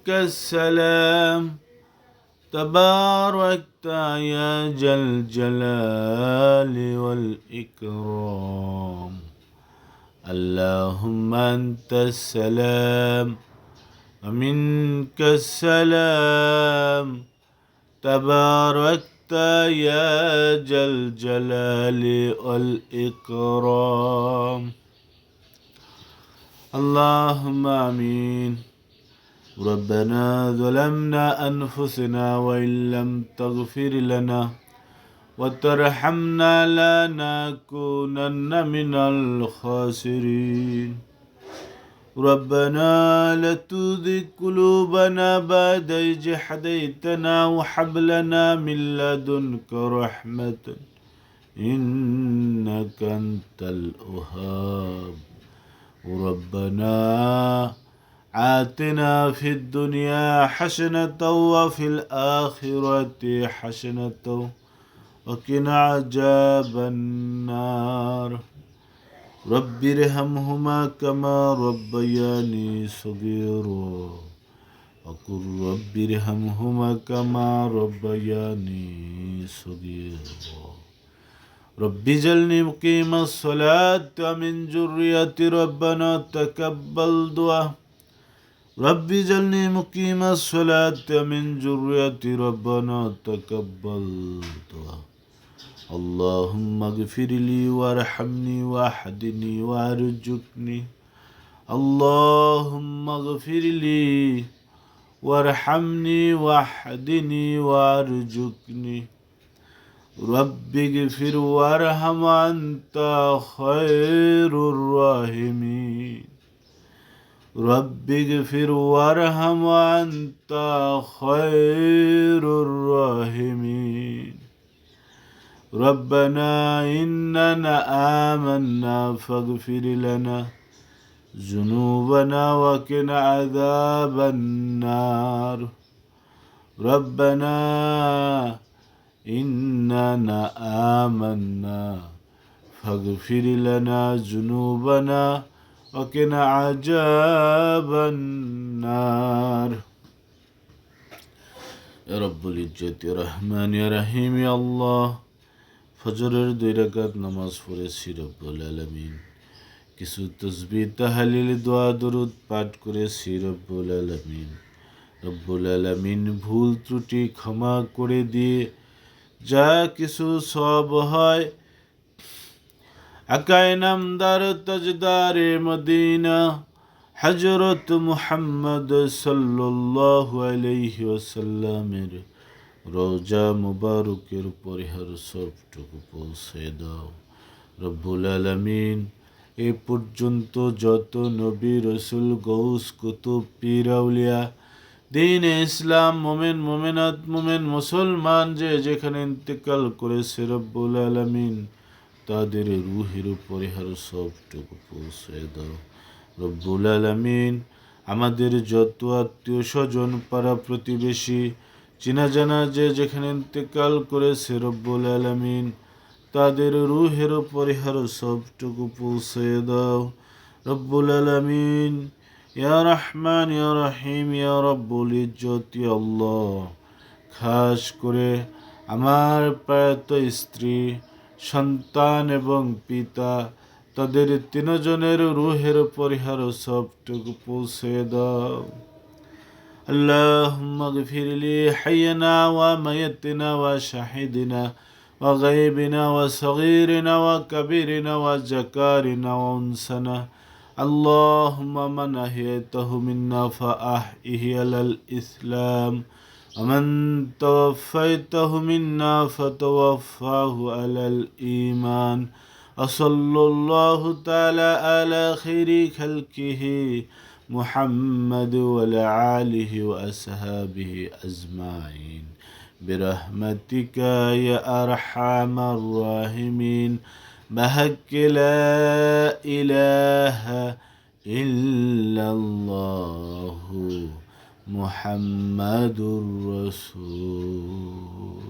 السلام تباركت يا ذا الجلال والإكرام اللهم أنت السلام ومنك السلام تباركت يا ذا الجلال والإكرام اللهم آمين ربنا ظلمنا أنفسنا وإن لم تغفر لنا وترحمنا لنكونن من الخاسرين ربنا لا تزغ قلوبنا بعد إذ هديتنا وهب لنا من لدنك رحمة إنك أنت الوهاب ربنا آتنا في الدنيا حسنة وفي الآخرة حسنة وقنا عذاب النار رب ارحمهما كما ربياني صغيرا وقل رب ارحمهما كما ربياني صغيرا رب اجعلني مقيم الصلاة ومن ذريتي ربنا تقبل دعاء رب اجعلني مقيم الصلاة ومن ذريتي ربنا تقبل دعاء اللهم اغفر لي وارحمني واهدني وارزقني اللهم اغفر لي وارحمني واهدني وارزقني رب اغفر وارحم أنت خير الراحمين رب اغفر وارحم أنت خير الراحمين ربنا إننا آمنا فاغفر لنا ذنوبنا وقنا عذاب النار ربنا إننا آمنا فاغفر لنا ذنوبنا وقنا عذاب النار يا رب العزة رحمن يا رحيم يا الله ফজরের 2 রাকাত নামাজ পড়েছি রব্বুল আলামিন কিছু তাসবিহ তাহলিল দোয়া দরুদ পাঠ করেছি রব্বুল আলামিন ভুল ত্রুটি ক্ষমা করে দিয়ে যা কিছু সব হয় আকায়ে নামদার তাজদারে মদিনা হযরত মুহাম্মদ সাল্লাল্লাহু আলাইহি ওয়াসাল্লামের রোজা মুবারকের পরিহার সবটুকু পৌঁছে দাও রব্বুল আলামিন এ পর্যন্ত যত নবী রসুল গৌস কুতুব পীর আউলিয়া দিন ইসলাম মোমেন মোমেনাত মোমেন মুসলমান যে যেখানে ইন্তেকাল করেছে রব্বুল আলামিন তাদের রূহের পরিহার সবটুকু পৌঁছে দাও রব্বুল আলামিন আমাদের যত আত্মীয় স্বজন পাড়া প্রতিবেশী চিনা জানা যে যেখানে ইন্তেকাল করেছে রব্বুল আলামিন তাদের রূহের পরিহার সবটুকু পৌঁছে দাও রব্বুল আলামিন ইয়া রহমান ইয়া রহিম ইয়া রব্বুল ইজ্জত ইয়া আল্লাহ খাস করে আমার প্রয়াত স্ত্রী সন্তান এবং পিতা তাদের তিনজনের রূহের পরিহার সবটুকু পৌঁছে দাও اللهم اغفر لي حينا وميتنا وشهيدنا وغيبنا وصغيرنا وكبيرنا وذكارنا وانثانا اللهم من أحييته منا فأحيه على الإسلام ومن توفيته منا فتوفاه على الإيمان وصلى الله تعالى على خير خلقه محمد وعلى آله وأصحابه أجمعين برحمتك يا أرحم الراحمين بحق لا إله إلا الله محمد رسول